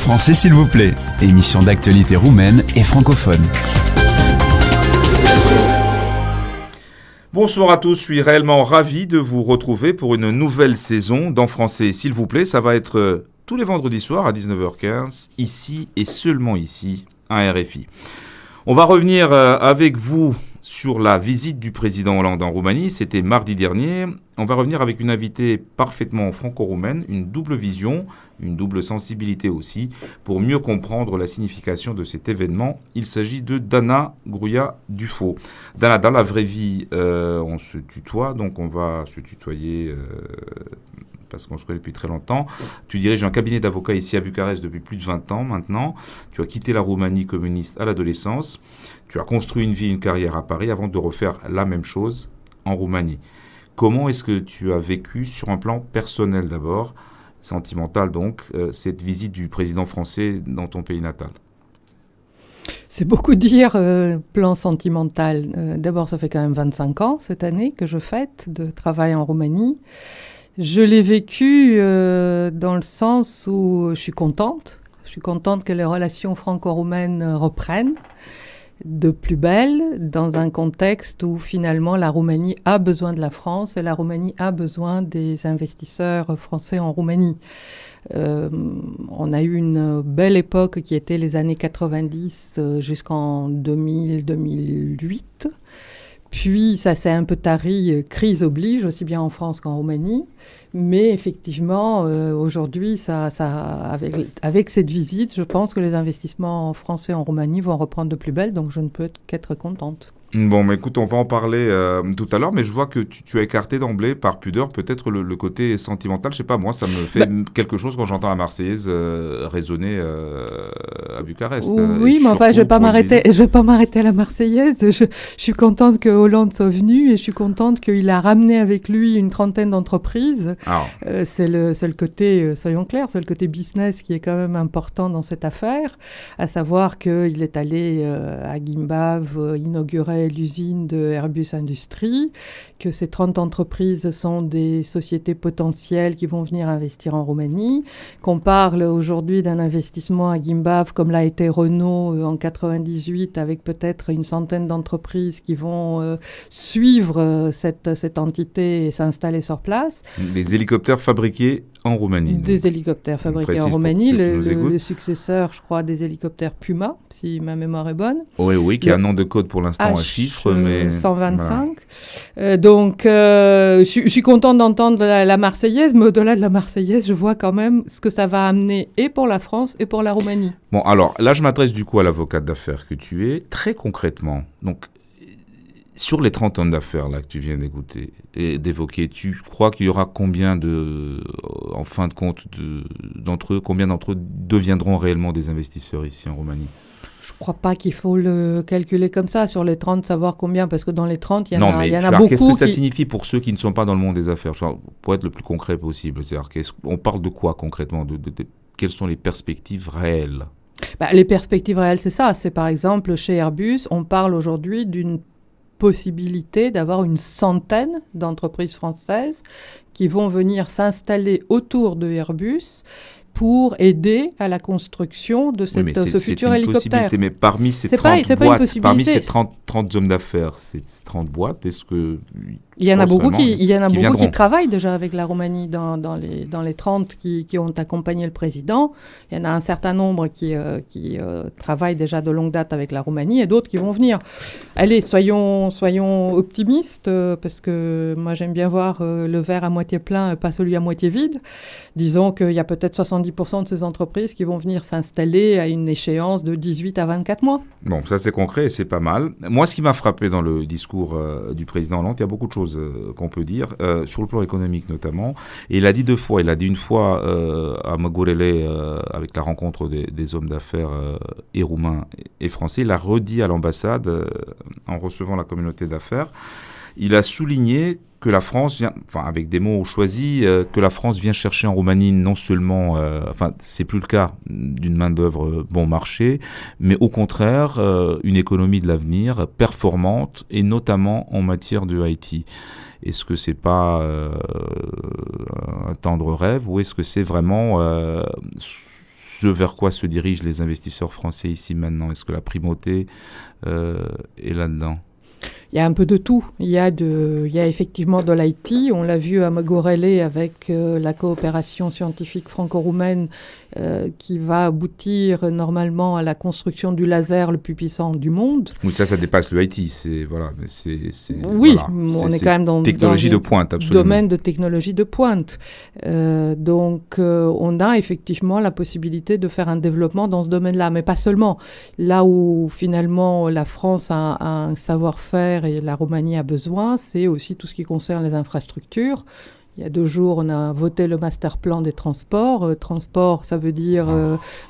Français s'il vous plaît, émission d'actualité roumaine et francophone. Bonsoir à tous, je suis réellement ravi de vous retrouver pour une nouvelle saison d'En Français s'il vous plaît. Ça va être tous les vendredis soirs à 19h15, ici et seulement ici, à RFI. On va revenir avec vous sur la visite du président Hollande en Roumanie, c'était mardi dernier. On va revenir avec une invitée parfaitement franco-roumaine, une double vision, une double sensibilité aussi, pour mieux comprendre la signification de cet événement. Il s'agit de Dana Gruia-Dufo. Dana, dans la vraie vie, on se tutoie, donc on va se tutoyer parce qu'on se connaît depuis très longtemps. Tu diriges un cabinet d'avocats ici à Bucarest depuis plus de 20 ans maintenant. Tu as quitté la Roumanie communiste à l'adolescence. Tu as construit une vie, une carrière à Paris avant de refaire la même chose en Roumanie. Comment est-ce que tu as vécu, sur un plan personnel d'abord, sentimental donc, cette visite du président français dans ton pays natal ? C'est beaucoup dire, plan sentimental. D'abord, ça fait quand même 25 ans cette année que je fête de travail en Roumanie. Je l'ai vécu dans le sens où je suis contente. Je suis contente que les relations franco-roumaines reprennent de plus belle, dans un contexte où finalement la Roumanie a besoin de la France et la Roumanie a besoin des investisseurs français en Roumanie. On a eu une belle époque qui était les années 90 jusqu'en 2000-2008. Puis ça s'est un peu tari, crise oblige, aussi bien en France qu'en Roumanie. Mais effectivement, aujourd'hui, avec cette visite, je pense que les investissements français en Roumanie vont reprendre de plus belle, donc je ne peux qu'être contente. Bon, mais écoute, on va en parler tout à l'heure, mais je vois que tu as écarté d'emblée, par pudeur, peut-être le côté sentimental. Je sais pas, moi, ça me fait quelque chose quand j'entends la Marseillaise résonner à Bucarest. Oui, mais enfin, je vais pas m'arrêter à la Marseillaise. Je suis contente que Hollande soit venu et je suis contente qu'il a ramené avec lui une trentaine d'entreprises. C'est le côté, soyons clairs, c'est le côté business qui est quand même important dans cette affaire, à savoir qu'il est allé à Guimbav inaugurer l'usine de Airbus Industrie, que ces 30 entreprises sont des sociétés potentielles qui vont venir investir en Roumanie, qu'on parle aujourd'hui d'un investissement à Guimbav comme l'a été Renault en 98 avec peut-être une centaine d'entreprises qui vont suivre cette entité et s'installer sur place. Des hélicoptères fabriqués en Roumanie. Des hélicoptères fabriqués en Roumanie, le successeur, je crois, des hélicoptères Puma, si ma mémoire est bonne. Oui, qui a un nom de code pour l'instant, un chiffre, mais... 125. Voilà. Donc, je suis contente d'entendre la Marseillaise, mais au-delà de la Marseillaise, je vois quand même ce que ça va amener et pour la France et pour la Roumanie. Bon, alors, là, je m'adresse du coup à l'avocate d'affaires que tu es. Très concrètement, donc, sur les 30 hommes d'affaires là, que tu viens d'écouter et d'évoquer, tu crois qu'il y aura combien en fin de compte, d'entre eux, combien d'entre eux deviendront réellement des investisseurs ici en Roumanie ? Je ne crois pas qu'il faut le calculer comme ça, sur les 30, savoir combien, parce que dans les 30, il y en a beaucoup. Qu'est-ce que ça signifie pour ceux qui ne sont pas dans le monde des affaires, pour être le plus concret possible? C'est-à-dire, on parle de quoi concrètement? Quelles sont les perspectives réelles? Les perspectives réelles, c'est ça. C'est par exemple, chez Airbus, on parle aujourd'hui d'une possibilité d'avoir une centaine d'entreprises françaises qui vont venir s'installer autour de Airbus pour aider à la construction de ce futur hélicoptère. Mais parmi ces 30 boîtes, parmi ces 30 hommes d'affaires, ces 30 boîtes, est-ce que... Il y en a beaucoup qui travaillent déjà avec la Roumanie dans les 30 qui ont accompagné le président. Il y en a un certain nombre qui travaillent déjà de longue date avec la Roumanie et d'autres qui vont venir. Allez, soyons optimistes, parce que moi j'aime bien voir le verre à moitié plein, pas celui à moitié vide. Disons qu'il y a peut-être 70% de ces entreprises qui vont venir s'installer à une échéance de 18 à 24 mois. Bon, ça c'est concret et c'est pas mal. Moi, ce qui m'a frappé dans le discours du président Hollande, il y a beaucoup de choses qu'on peut dire, sur le plan économique notamment. Et il a dit deux fois. Il a dit une fois à Magurele, avec la rencontre des hommes d'affaires et roumains et français. Il a redit à l'ambassade, en recevant la communauté d'affaires. Il a souligné que la France vient, avec des mots choisis, que la France vient chercher en Roumanie non seulement, c'est plus le cas d'une main-d'œuvre bon marché, mais au contraire, une économie de l'avenir performante, et notamment en matière de IT. Est-ce que c'est pas un tendre rêve, ou est-ce que c'est vraiment ce vers quoi se dirigent les investisseurs français ici maintenant? Est-ce que la primauté est là-dedans? Il y a un peu de tout. Il y a effectivement de l'IT. On l'a vu à Magorelle avec la coopération scientifique franco-roumaine qui va aboutir normalement à la construction du laser le plus puissant du monde. Oui, ça dépasse le IT. Oui, voilà, on est quand même dans technologie de pointe, absolument. Domaine de technologie de pointe. Donc, on a effectivement la possibilité de faire un développement dans ce domaine-là, mais pas seulement. Là où finalement la France a un savoir-faire et la Roumanie a besoin, c'est aussi tout ce qui concerne les infrastructures. Il y a 2 jours, on a voté le master plan des transports. Transport, ça veut dire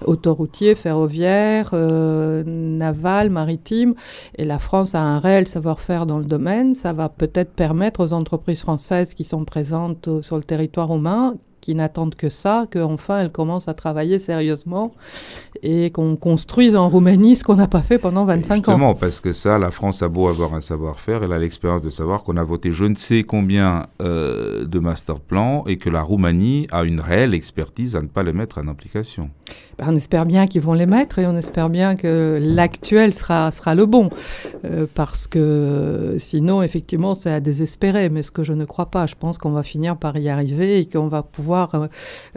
autoroutier, ferroviaire, naval, maritime. Et la France a un réel savoir-faire dans le domaine. Ça va peut-être permettre aux entreprises françaises qui sont présentes sur le territoire roumain, qui n'attendent que ça, qu'enfin elles commencent à travailler sérieusement et qu'on construise en Roumanie ce qu'on n'a pas fait pendant 25 ans. Justement, parce que ça, la France a beau avoir un savoir-faire, elle a l'expérience de savoir qu'on a voté je ne sais combien de master plans et que la Roumanie a une réelle expertise à ne pas les mettre en application. On espère bien qu'ils vont les mettre et on espère bien que l'actuel sera le bon. Parce que sinon, effectivement, c'est à désespérer. Mais ce que je ne crois pas, je pense qu'on va finir par y arriver et qu'on va pouvoir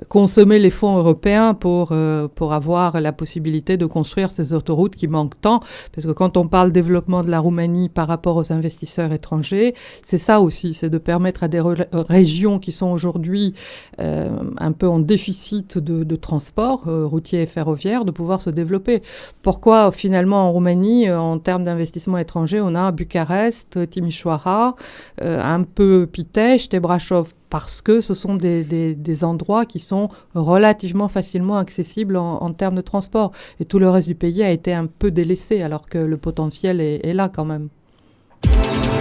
consommer les fonds européens pour avoir la possibilité de construire ces autoroutes qui manquent tant. Parce que quand on parle développement de la Roumanie par rapport aux investisseurs étrangers, c'est ça aussi, c'est de permettre à des régions qui sont aujourd'hui un peu en déficit de transport routier et ferroviaire, de pouvoir se développer. Pourquoi finalement en Roumanie, en termes d'investissement étranger, on a Bucarest, Timișoara, un peu Pitești et Brașov? Parce que ce sont des endroits qui sont relativement facilement accessibles en termes de transport. Et tout le reste du pays a été un peu délaissé, alors que le potentiel est là quand même.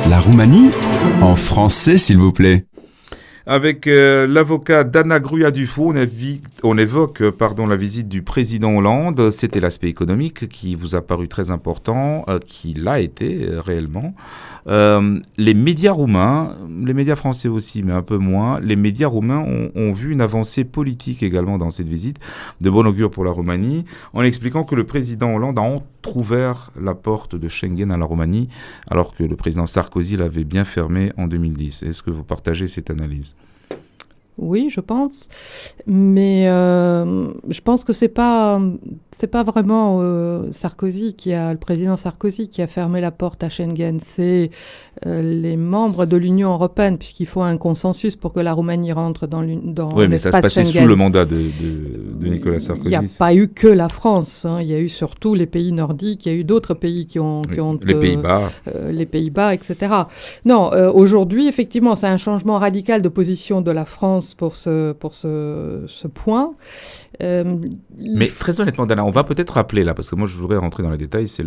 La Roumanie, en français s'il vous plaît. Avec l'avocat Dana Gruia-Dufault, on évoque la visite du président Hollande. C'était l'aspect économique qui vous a paru très important, qui l'a été réellement. Les médias roumains, les médias français aussi, mais un peu moins, les médias roumains ont vu une avancée politique également dans cette visite, de bon augure pour la Roumanie, en expliquant que le président Hollande a entrouvert la porte de Schengen à la Roumanie, alors que le président Sarkozy l'avait bien fermée en 2010. Est-ce que vous partagez cette analyse ? Oui, je pense, mais je pense que c'est pas vraiment le président Sarkozy qui a fermé la porte à Schengen, c'est les membres de l'Union européenne, puisqu'il faut un consensus pour que la Roumanie rentre dans l'espace Schengen. Oui, mais ça se passait sous le mandat de Nicolas Sarkozy. Il n'y a pas eu que la France, il y a eu surtout les pays nordiques, il y a eu d'autres pays qui ont les Pays-Bas. Les Pays-Bas, etc. Non, aujourd'hui, effectivement, c'est un changement radical de position de la France pour ce point. Mais très honnêtement, Dana, on va peut-être rappeler là, parce que moi je voudrais rentrer dans les détails, c'est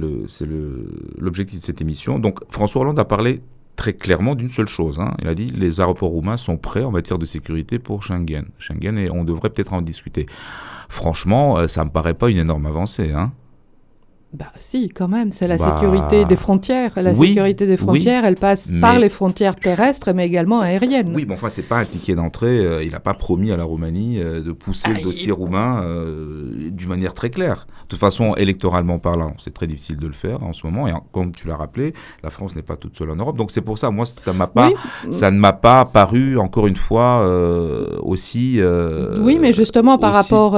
l'objectif de cette émission. Donc François Hollande a parlé très clairement d'une seule chose. Il a dit les aéroports roumains sont prêts en matière de sécurité pour Schengen. Et on devrait peut-être en discuter. Franchement, ça ne me paraît pas une énorme avancée. Bah si, quand même, c'est la sécurité des frontières. La sécurité des frontières, elle passe par les frontières terrestres, mais également aériennes. Oui, mais enfin, c'est pas un ticket d'entrée. Il n'a pas promis à la Roumanie de pousser le dossier roumain d'une manière très claire. De toute façon, électoralement parlant, c'est très difficile de le faire en ce moment. Et comme tu l'as rappelé, la France n'est pas toute seule en Europe. Donc c'est pour ça, moi, ça ne m'a pas paru, encore une fois, aussi... oui, mais justement, par rapport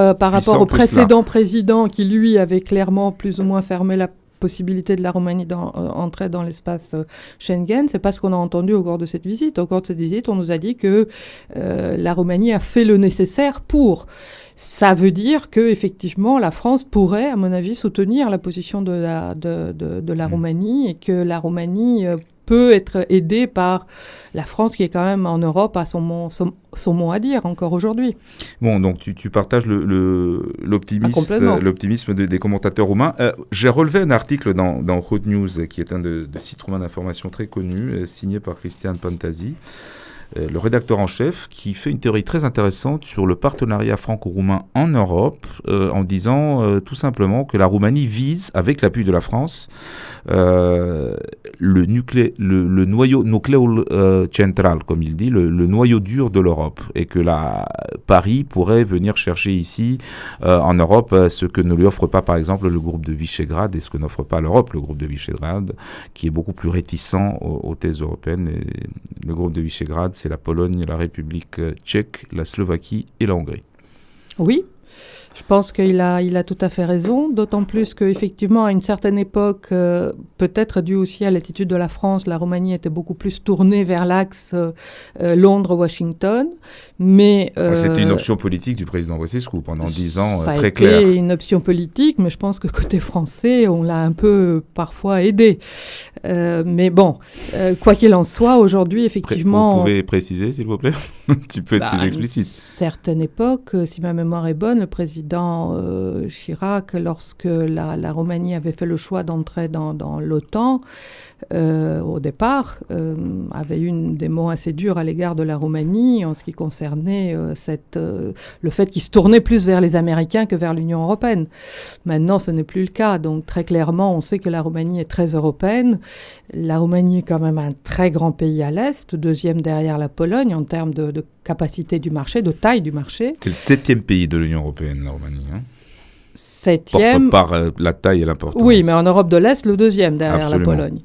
au précédent président qui, lui, avait clairement plus ou moins fermer la possibilité de la Roumanie d'entrer dans l'espace Schengen, c'est pas ce qu'on a entendu au cours de cette visite. Au cours de cette visite, on nous a dit que la Roumanie a fait le nécessaire pour. Ça veut dire que effectivement, la France pourrait, à mon avis, soutenir la position de la Roumanie et que la Roumanie peut être aidée par la France qui est quand même en Europe, a son mot à dire encore aujourd'hui. Bon, donc tu partages l'optimisme des commentateurs roumains. J'ai relevé un article dans Hot News, qui est un de sites roumains d'information très connu, signé par Cristian Pantasi, le rédacteur en chef, qui fait une théorie très intéressante sur le partenariat franco-roumain en Europe, en disant tout simplement que la Roumanie vise, avec l'appui de la France, le noyau nucléol central, comme il dit, le noyau dur de l'Europe, et que Paris pourrait venir chercher ici, en Europe, ce que ne lui offre pas, par exemple, le groupe de Visegrad, et ce que n'offre pas l'Europe, le groupe de Visegrad, qui est beaucoup plus réticent aux thèses européennes. Et le groupe de Visegrad, c'est la Pologne, la République tchèque, la Slovaquie et la Hongrie. Oui. Je pense qu'il a tout à fait raison, d'autant plus qu'effectivement, à une certaine époque, peut-être dû aussi à l'attitude de la France, la Roumanie était beaucoup plus tournée vers l'axe Londres-Washington. Mais c'était une option politique du président Băsescu pendant 10 ans, très clair. Ça a été une option politique, mais je pense que côté français, on l'a un peu parfois aidé. Mais bon, quoi qu'il en soit, aujourd'hui, effectivement... Vous pouvez préciser, s'il vous plaît? Tu peux être plus explicite. À une certaine époque, si ma mémoire est bonne, le président Chirac, lorsque la Roumanie avait fait le choix d'entrer dans l'OTAN, au départ, avait eu des mots assez durs à l'égard de la Roumanie en ce qui concernait le fait qu'il se tournait plus vers les Américains que vers l'Union européenne. Maintenant, ce n'est plus le cas. Donc, très clairement, on sait que la Roumanie est très européenne. La Roumanie est quand même un très grand pays à l'Est, deuxième derrière la Pologne en termes de capacité du marché, de taille du marché. C'est le 7e pays de l'Union européenne, la Roumanie. 7e. Par la taille et l'importance. Oui, mais en Europe de l'Est, le 2e derrière Absolument. la Pologne.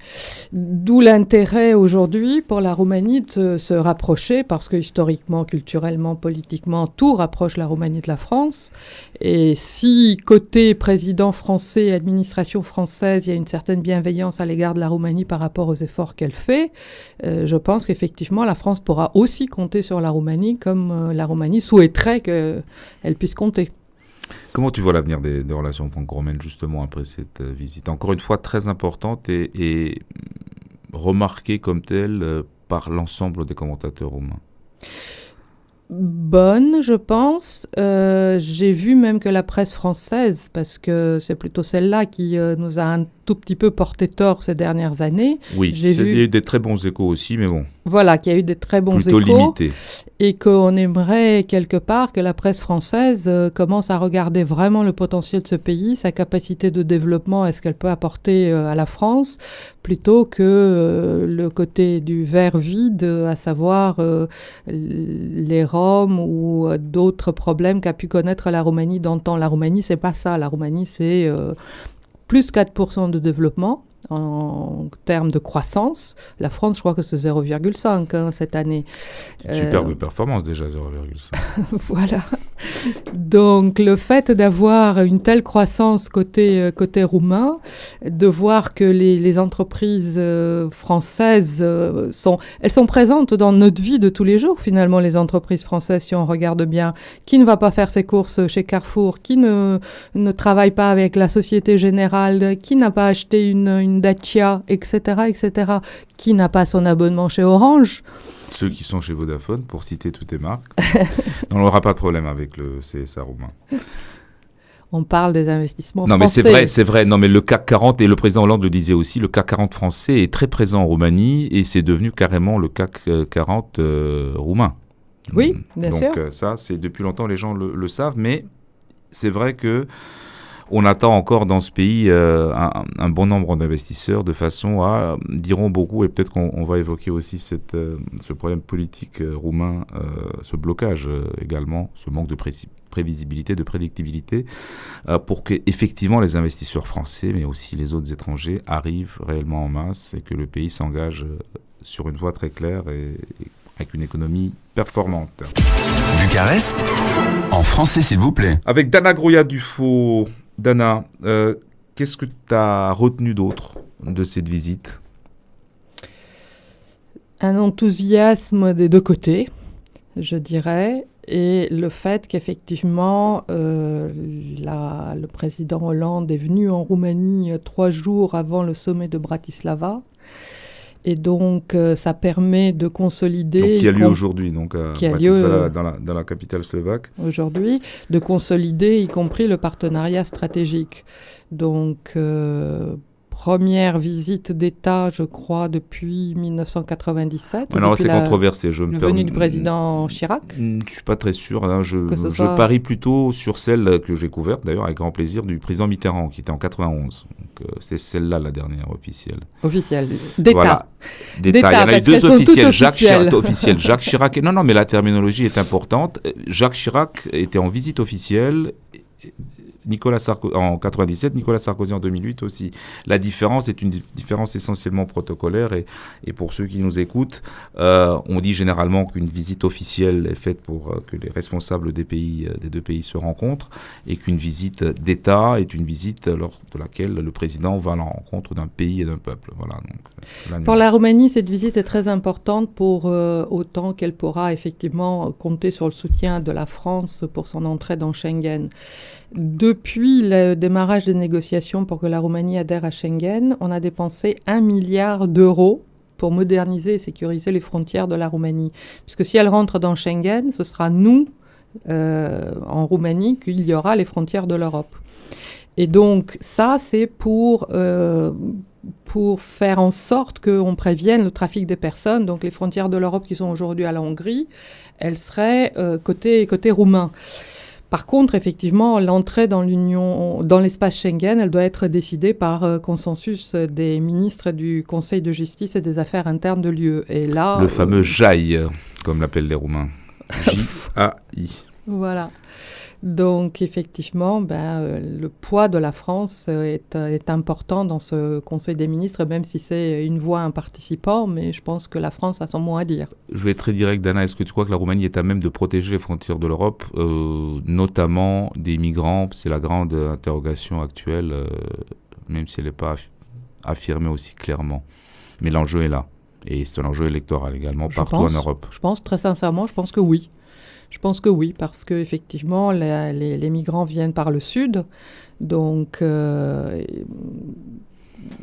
D'où l'intérêt aujourd'hui pour la Roumanie de se rapprocher, parce que historiquement, culturellement, politiquement, tout rapproche la Roumanie de la France. Et si, côté président français et administration française, il y a une certaine bienveillance à l'égard de la Roumanie par rapport aux efforts qu'elle fait, je pense qu'effectivement, la France pourra aussi compter sur la Roumanie, comme la Roumanie souhaiterait qu'elle puisse compter. Comment tu vois l'avenir des relations franco-roumaines, justement, après cette visite? Encore une fois, très importante et remarquée comme telle par l'ensemble des commentateurs roumains. Bonne, je pense. J'ai vu même que la presse française, parce que c'est plutôt celle-là qui nous a un tout petit peu porté tort ces dernières années. Oui, il y a eu des très bons échos aussi, mais bon. Voilà, qu'il y a eu des très bons plutôt échos. Limités. Et qu'on aimerait quelque part que la presse française commence à regarder vraiment le potentiel de ce pays, sa capacité de développement et ce qu'elle peut apporter à la France, plutôt que le côté du verre vide, à savoir les Roms ou d'autres problèmes qu'a pu connaître la Roumanie dans le temps. La Roumanie, c'est pas ça. La Roumanie, c'est plus 4% de développement en termes de croissance. La France, je crois que c'est 0,5 cette année. Superbe performance déjà, 0,5. Voilà. Donc le fait d'avoir une telle croissance côté roumain, de voir que les entreprises françaises elles sont présentes dans notre vie de tous les jours finalement, les entreprises françaises, si on regarde bien. Qui ne va pas faire ses courses chez Carrefour? Qui ne travaille pas avec la Société Générale? Qui n'a pas acheté une Dacia, etc., etc. Qui n'a pas son abonnement chez Orange? Ceux qui sont chez Vodafone, pour citer toutes les marques. On n'aura pas de problème avec le CSA roumain. On parle des investissements français. Non, mais c'est vrai. Non, mais le CAC 40, et le président Hollande le disait aussi, le CAC 40 français est très présent en Roumanie et c'est devenu carrément le CAC 40 roumain. Oui, bien sûr. Donc ça, c'est depuis longtemps, les gens le savent, mais c'est vrai que on attend encore dans ce pays un bon nombre d'investisseurs de façon à, diront beaucoup, et peut-être qu'on va évoquer aussi ce problème politique roumain, ce blocage également, ce manque de prévisibilité, de prédictibilité, pour que effectivement les investisseurs français, mais aussi les autres étrangers, arrivent réellement en masse et que le pays s'engage sur une voie très claire et avec une économie performante. Bucarest, en français s'il vous plaît. Avec Dana Groya-Dufaux. Dana, qu'est-ce que tu as retenu d'autre de cette visite? Un enthousiasme des deux côtés, je dirais, et le fait qu'effectivement, le président Hollande est venu en Roumanie 3 jours avant le sommet de Bratislava. Et donc, ça permet de consolider... Donc, qui a lieu aujourd'hui, donc à Bratislava, dans la capitale slovaque. Aujourd'hui, de consolider, y compris le partenariat stratégique. Donc, première visite d'État, je crois, depuis 1997. Non, c'est controversé. La venue du président Chirac. Je ne suis pas très sûr. Hein. Je parie plutôt sur celle que j'ai couverte, d'ailleurs, avec grand plaisir, du président Mitterrand, qui était en 91. Donc, c'est celle-là, la dernière officielle. Officielle. D'État. Voilà. D'État. Il y en a eu deux officielles. Jacques Chirac. Non, mais la terminologie est importante. Jacques Chirac était en visite officielle. Nicolas Sarkozy en 97, Nicolas Sarkozy en 2008 aussi. La différence est une différence essentiellement protocolaire et pour ceux qui nous écoutent, on dit généralement qu'une visite officielle est faite pour que les responsables des deux pays se rencontrent et qu'une visite d'État est une visite lors de laquelle le président va à la rencontre d'un pays et d'un peuple. Voilà, donc, pour la Roumanie, cette visite est très importante pour autant qu'elle pourra effectivement compter sur le soutien de la France pour son entrée dans Schengen. Depuis le démarrage des négociations pour que la Roumanie adhère à Schengen, on a dépensé 1 milliard d'euros pour moderniser et sécuriser les frontières de la Roumanie. Puisque si elle rentre dans Schengen, ce sera nous, en Roumanie, qu'il y aura les frontières de l'Europe. Et donc ça, c'est pour faire en sorte qu'on prévienne le trafic des personnes. Donc les frontières de l'Europe qui sont aujourd'hui à la Hongrie, elles seraient côté roumain. Par contre, effectivement, l'entrée dans l'espace Schengen, elle doit être décidée par consensus des ministres du Conseil de justice et des affaires internes de l'UE. Et là, le fameux JAI, comme l'appellent les Roumains. J-A-I. Voilà. Donc, effectivement, le poids de la France est important dans ce Conseil des ministres, même si c'est une voix, un participant, mais je pense que la France a son mot à dire. Je vais être très direct, Dana. Est-ce que tu crois que la Roumanie est à même de protéger les frontières de l'Europe, notamment des migrants? C'est la grande interrogation actuelle, même si elle n'est pas affirmée aussi clairement. Mais l'enjeu est là. Et c'est un enjeu électoral également, partout en Europe. Je pense, très sincèrement, je pense que oui. Je pense que oui, parce qu'effectivement, les migrants viennent par le sud. Donc,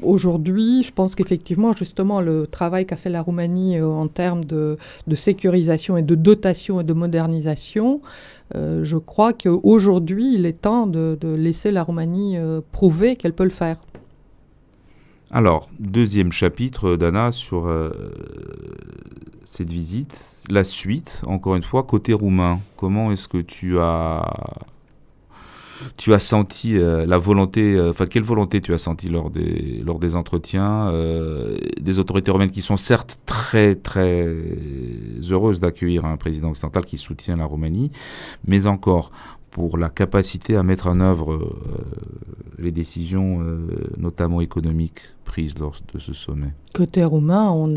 aujourd'hui, je pense qu'effectivement, justement, le travail qu'a fait la Roumanie en termes de sécurisation et de dotation et de modernisation, je crois qu'aujourd'hui, il est temps de laisser la Roumanie prouver qu'elle peut le faire. Alors, deuxième chapitre, Dana, sur cette visite, la suite, encore une fois, côté roumain. Comment est-ce que tu as senti la volonté, quelle volonté tu as senti lors des entretiens des autorités roumaines qui sont certes très, très heureuses d'accueillir un président occidental qui soutient la Roumanie, mais encore pour la capacité à mettre en œuvre les décisions, notamment économiques, prises lors de ce sommet. Côté roumain, on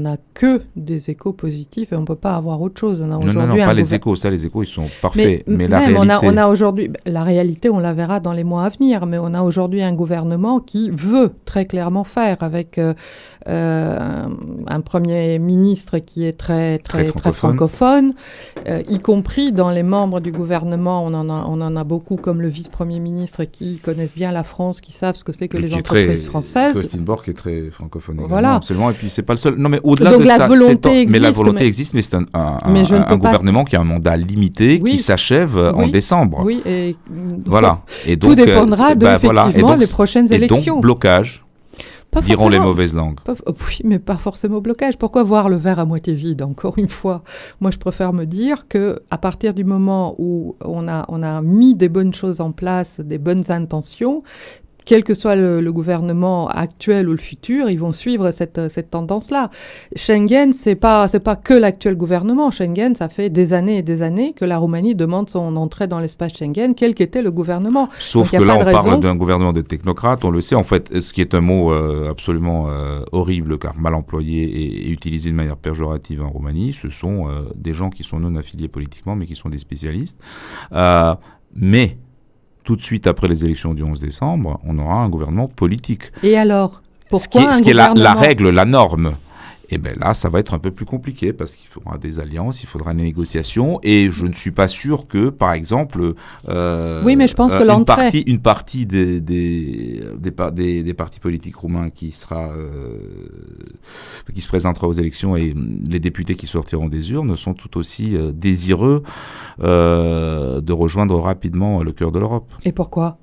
a que des échos positifs et on ne peut pas avoir autre chose. Non, pas les échos. Ça, les échos, ils sont parfaits. Mais la réalité... On a aujourd'hui... La réalité, on la verra dans les mois à venir, mais on a aujourd'hui un gouvernement qui veut très clairement faire avec un Premier ministre qui est très francophone, y compris dans les membres du gouvernement. On en a beaucoup, comme le vice-premier ministre, qui connaissent bien la France, qui savent ce que c'est que les entreprises françaises. Christine Borch est très francophone également, voilà. Absolument. Et puis, c'est pas le seul. Non, mais au-delà donc, de ça, mais la volonté existe, mais c'est un gouvernement qui a un mandat limité, qui s'achève en décembre. Oui, et voilà. Et donc, tout dépendra effectivement des prochaines élections. Et donc, blocage. Diront les mauvaises langues. Oui, mais pas forcément blocage. Pourquoi voir le verre à moitié vide, encore une fois? Moi, je préfère me dire qu'à partir du moment où on a mis des bonnes choses en place, des bonnes intentions, quel que soit le gouvernement actuel ou le futur, ils vont suivre cette tendance-là. Schengen, c'est pas que l'actuel gouvernement. Schengen, ça fait des années et des années que la Roumanie demande son entrée dans l'espace Schengen, quel qu'était le gouvernement. Sauf que là, on parle d'un gouvernement de technocrates, on le sait. En fait, ce qui est un mot absolument horrible, car mal employé et utilisé de manière péjorative en Roumanie, ce sont des gens qui sont non affiliés politiquement, mais qui sont des spécialistes. Mais tout de suite après les élections du 11 décembre, on aura un gouvernement politique. Et alors, pourquoi ce qui est la règle, la norme. Et bien là, ça va être un peu plus compliqué parce qu'il faudra des alliances, il faudra des négociations. Et je ne suis pas sûr que, par exemple, oui, mais je pense que une partie des partis politiques roumains qui se présentera aux élections et les députés qui sortiront des urnes sont tout aussi désireux de rejoindre rapidement le cœur de l'Europe. Et pourquoi ?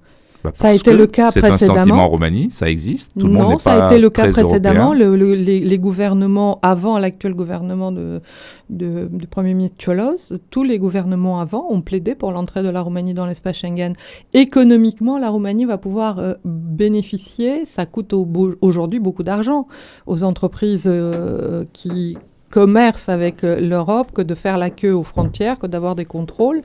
Ça a été le cas c'est précédemment. un sentiment en Roumanie, ça existe. Tout le monde n'est pas ça a été le cas très précédemment. européen. Les gouvernements avant l'actuel gouvernement du Premier ministre Cioloș, tous les gouvernements avant ont plaidé pour l'entrée de la Roumanie dans l'espace Schengen. Économiquement, la Roumanie va pouvoir bénéficier. Ça coûte aujourd'hui beaucoup d'argent aux entreprises qui commerce avec l'Europe que de faire la queue aux frontières, que d'avoir des contrôles.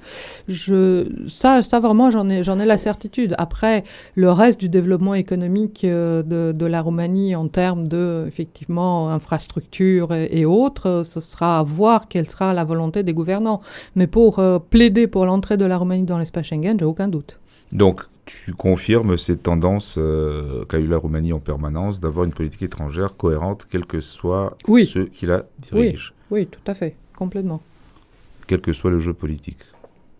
Ça vraiment, j'en ai la certitude. Après, le reste du développement économique de la Roumanie en termes de, effectivement, infrastructures et autres, ce sera à voir quelle sera la volonté des gouvernants. Mais pour plaider pour l'entrée de la Roumanie dans l'espace Schengen, j'ai aucun doute. Donc, tu confirmes cette tendance qu'a eu la Roumanie en permanence d'avoir une politique étrangère cohérente, quels que soient ceux qui la dirigent. Oui, tout à fait, complètement. Quel que soit le jeu politique.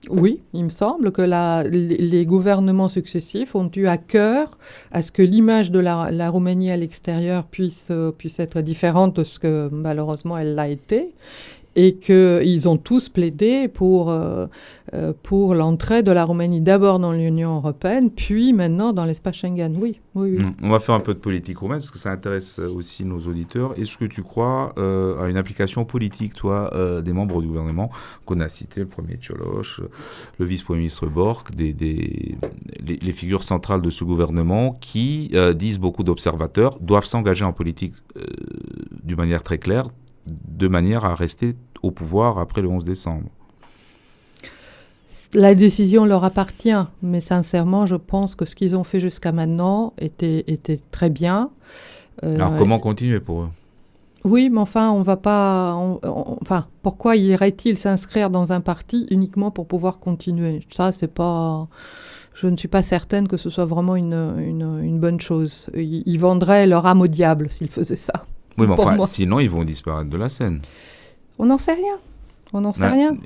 Oui, il me semble que les gouvernements successifs ont eu à cœur à ce que l'image de la Roumanie à l'extérieur puisse être différente de ce que malheureusement elle l'a été. Et qu'ils ont tous plaidé pour l'entrée de la Roumanie d'abord dans l'Union européenne, puis maintenant dans l'espace Schengen. Oui. On va faire un peu de politique roumaine, parce que ça intéresse aussi nos auditeurs. Est-ce que tu crois à une implication politique, toi, des membres du gouvernement qu'on a cités, le premier Cioloș, le vice-premier ministre Borg, les figures centrales de ce gouvernement qui, disent beaucoup d'observateurs, doivent s'engager en politique d'une manière très claire, de manière à rester au pouvoir après le 11 décembre. La décision leur appartient, mais sincèrement, je pense que ce qu'ils ont fait jusqu'à maintenant était très bien. Alors, comment continuer pour eux ? Oui, mais enfin, on va pas... pourquoi irait-il s'inscrire dans un parti uniquement pour pouvoir continuer ? Ça, c'est pas... Je ne suis pas certaine que ce soit vraiment une bonne chose. Ils vendraient leur âme au diable s'ils faisaient ça. Oui, mais enfin, sinon, ils vont disparaître de la scène. On n'en sait rien.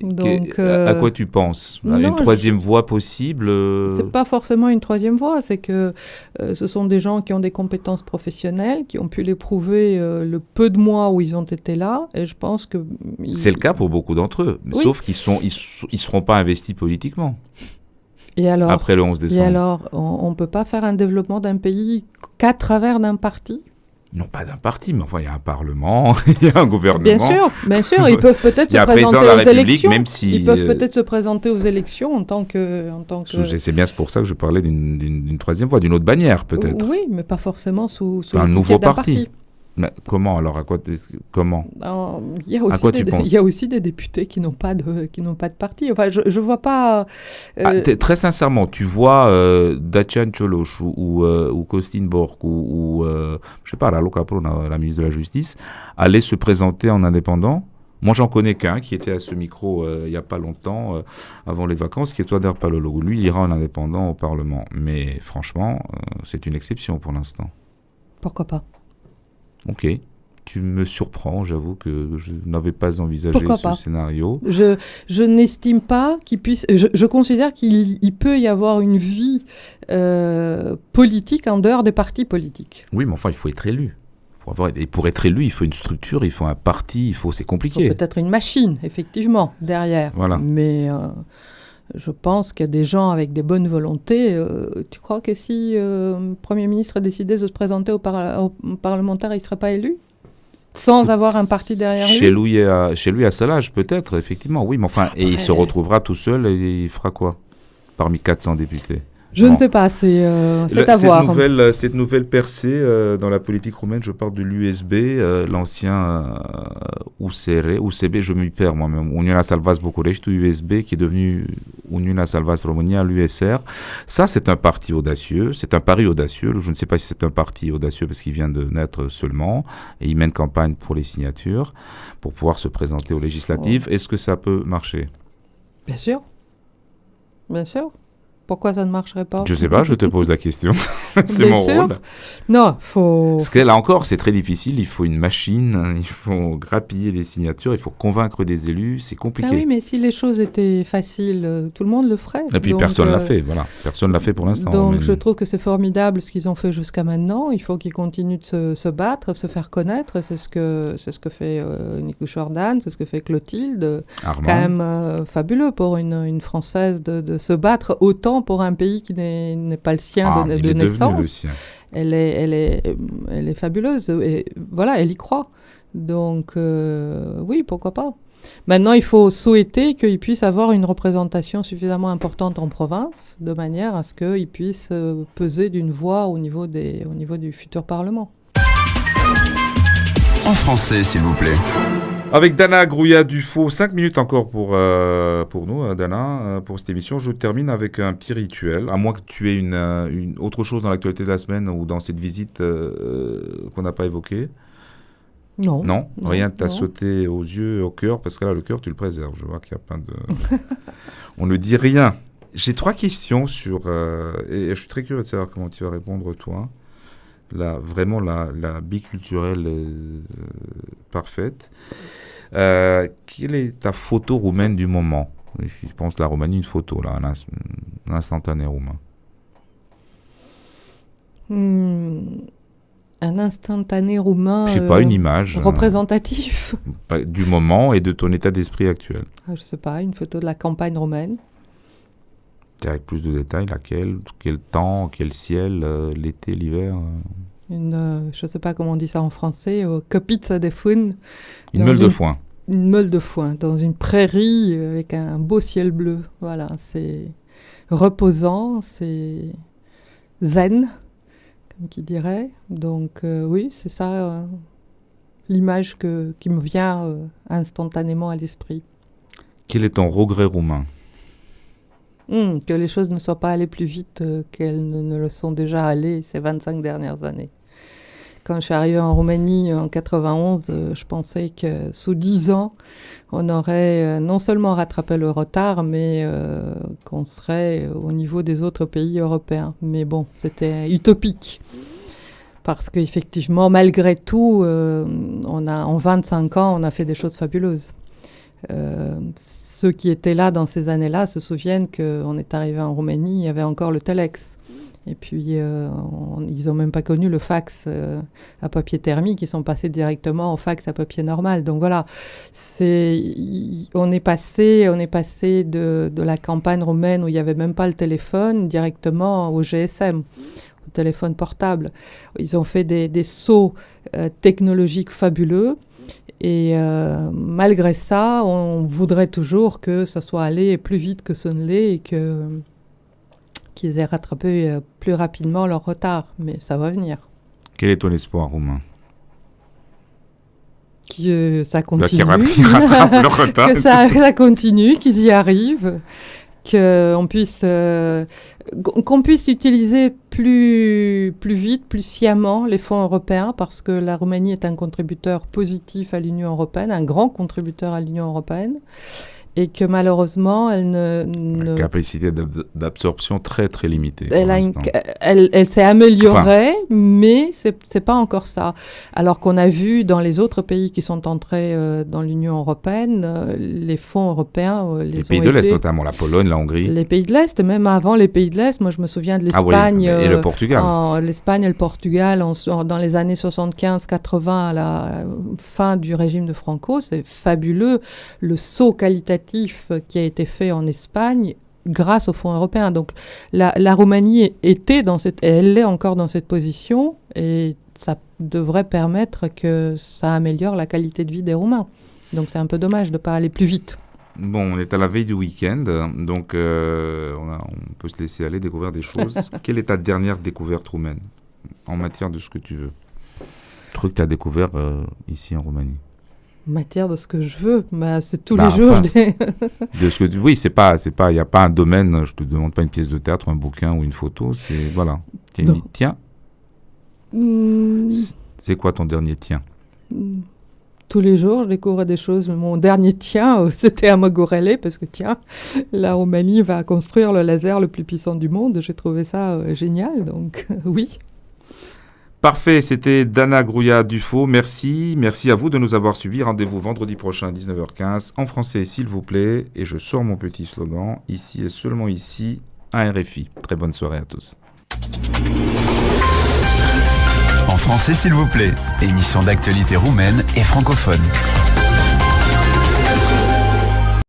Donc, à quoi tu penses ? Une troisième voie possible C'est pas forcément une troisième voie. C'est que ce sont des gens qui ont des compétences professionnelles, qui ont pu les prouver le peu de mois où ils ont été là. Et je pense que... C'est le cas pour beaucoup d'entre eux. Oui. Sauf qu'ils seront pas investis politiquement. Et alors, après le 11 décembre. Et alors, on ne peut pas faire un développement d'un pays qu'à travers d'un parti ? Non, pas d'un parti, mais enfin, il y a un parlement, il y a un gouvernement. Bien sûr, ils peuvent peut-être se présenter aux élections. Même si, ils peuvent peut-être se présenter aux élections en tant que... C'est bien, c'est pour ça que je parlais d'une troisième voie, d'une autre bannière, peut-être. Oui, mais pas forcément sous un nouveau parti. Mais comment alors ? Comment ? Il y a aussi des députés qui n'ont pas de parti. Enfin, je vois pas. Très sincèrement, tu vois Dacian Cioloș ou Costin Borg ou je sais pas, Raluca Prună, la ministre de la Justice, aller se présenter en indépendant. Moi, j'en connais qu'un qui était à ce micro il n'y a pas longtemps, avant les vacances, qui est Toader Palologu. Lui, il ira en indépendant au Parlement. Mais franchement, c'est une exception pour l'instant. Pourquoi pas ? Ok, tu me surprends, j'avoue que je n'avais pas envisagé scénario. Je n'estime pas qu'il puisse... Je considère qu'il peut y avoir une vie politique en dehors des partis politiques. Oui, mais enfin, il faut être élu. Et pour être élu, il faut une structure, il faut un parti, c'est compliqué. Il faut peut-être une machine, effectivement, derrière. Voilà. Mais... je pense qu'il y a des gens avec des bonnes volontés. Tu crois que si le Premier ministre décidait de se présenter aux parlementaires, il ne serait pas élu ? Sans avoir un parti derrière lui ? Chez lui, à Salage, peut-être, effectivement, oui. Mais enfin, et il se retrouvera tout seul et il fera quoi ? Parmi 400 députés. Je ne sais pas, c'est à voir. Cette nouvelle percée dans la politique roumaine, je parle de l'USB, l'ancien UCB, je m'y perds moi-même, Uniunea Salvați București, USB, qui est devenu Uniunea Salvați România, l'USR. Ça, c'est un parti audacieux, c'est un pari audacieux. Je ne sais pas si c'est un parti audacieux parce qu'il vient de naître seulement, et il mène campagne pour les signatures, pour pouvoir se présenter aux législatives. Est-ce que ça peut marcher ? Bien sûr. Bien sûr. Pourquoi ça ne marcherait pas ? Je ne sais pas, je te pose la question. C'est mon rôle. Non, faut... Parce que là encore, c'est très difficile. Il faut une machine, il faut grappiller des signatures, il faut convaincre des élus. C'est compliqué. Ah oui, mais si les choses étaient faciles, tout le monde le ferait. Et puis personne ne l'a fait, voilà. Personne ne l'a fait pour l'instant. Donc je trouve que c'est formidable ce qu'ils ont fait jusqu'à maintenant. Il faut qu'ils continuent de se battre, se faire connaître. C'est ce que fait Nicu Jordan, c'est ce que fait Clotilde. Armand. Quand même fabuleux pour une Française de se battre autant important pour un pays qui n'est pas le sien de naissance. Le sien. Elle est fabuleuse. Et voilà, elle y croit. Donc, oui, pourquoi pas. Maintenant, il faut souhaiter qu'il puisse avoir une représentation suffisamment importante en province, de manière à ce qu'il puisse peser d'une voix au niveau du futur Parlement. En français, s'il vous plaît. Avec Dana Grouillat-Dufaux, 5 minutes encore pour nous, Dana, pour cette émission. Je termine avec un petit rituel, à moins que tu aies une autre chose dans l'actualité de la semaine ou dans cette visite qu'on n'a pas évoquée. Non, rien t'a sauté aux yeux, au cœur, parce que là, le cœur, tu le préserves. Je vois qu'il y a plein de... On ne dit rien. J'ai 3 questions et je suis très curieux de savoir comment tu vas répondre, toi. Vraiment la biculturelle parfaite. Quelle est ta photo roumaine du moment? Je pense la Roumanie, une photo, là, un instantané roumain. Un instantané roumain. Je sais pas, une image. Représentatif. Du moment et de ton état d'esprit actuel. Je sais pas, une photo de la campagne roumaine. Avec plus de détails, laquelle? Quel temps? Quel ciel? L'été, l'hiver? Je sais pas comment on dit ça en français. Kopița de fân. Une meule de foin. Une meule de foin, dans une prairie avec un beau ciel bleu. Voilà, c'est reposant, c'est zen, comme qui dirait. Donc oui, c'est ça l'image qui me vient instantanément à l'esprit. Quel est ton regret roumain? Que les choses ne soient pas allées plus vite qu'elles ne le sont déjà allées ces 25 dernières années. Quand je suis arrivée en Roumanie en 91, je pensais que sous 10 ans, on aurait non seulement rattrapé le retard, mais qu'on serait au niveau des autres pays européens. Mais bon, c'était utopique. Parce qu'effectivement, malgré tout, en 25 ans, on a fait des choses fabuleuses. Ceux qui étaient là dans ces années-là se souviennent qu'on est arrivé en Roumanie, il y avait encore le Telex. Et puis, ils n'ont même pas connu le fax à papier thermique, ils sont passés directement au fax à papier normal. Donc voilà, on est passé de la campagne roumaine où il n'y avait même pas le téléphone directement au GSM, au téléphone portable. Ils ont fait des sauts technologiques fabuleux. Et malgré ça, on voudrait toujours que ça soit allé plus vite que ce ne l'est et qu'ils aient rattrapé plus rapidement leur retard. Mais ça va venir. Quel est ton espoir roumain? Que ça continue. Qu'ils rattrapent leur retard. Que ça continue, qu'ils y arrivent. Qu'on puisse utiliser plus vite, plus sciemment les fonds européens, parce que la Roumanie est un contributeur positif à l'Union européenne, un grand contributeur à l'Union européenne, et que malheureusement, une capacité d'absorption très très limitée. Elle s'est améliorée, mais c'est pas encore ça. Alors qu'on a vu dans les autres pays qui sont entrés dans l'Union européenne, les fonds européens, les pays de l'Est, notamment la Pologne, la Hongrie. Les pays de l'Est, même avant les pays de l'Est, moi je me souviens de l'Espagne et le Portugal. L'Espagne et le Portugal dans les années 75-80 à la fin du régime de Franco, c'est fabuleux le saut qualitatif qui a été fait en Espagne grâce aux fonds européens. Donc la Roumanie elle est encore dans cette position et ça devrait permettre que ça améliore la qualité de vie des Roumains. Donc c'est un peu dommage de ne pas aller plus vite. Bon, on est à la veille du week-end, donc on peut se laisser aller découvrir des choses. Quelle est ta dernière découverte roumaine en matière de ce que tu veux? Truc que tu as découvert ici en Roumanie? Matière de ce que je veux, c'est tous les jours. De ce que oui, c'est pas, il n'y a pas un domaine. Je te demande pas une pièce de théâtre, un bouquin ou une photo. C'est voilà. Tiens. C'est quoi ton dernier tien? Tous les jours, je découvre des choses. Mon dernier tien, c'était à Mogorele, parce que la Roumanie va construire le laser le plus puissant du monde. J'ai trouvé ça génial, donc oui. Parfait, c'était Dana Grouillat-Dufaux. Merci à vous de nous avoir suivis. Rendez-vous vendredi prochain à 19h15 en français, s'il vous plaît. Et je sors mon petit slogan, ici et seulement ici, à RFI. Très bonne soirée à tous. En français, s'il vous plaît. Émission d'actualité roumaine et francophone.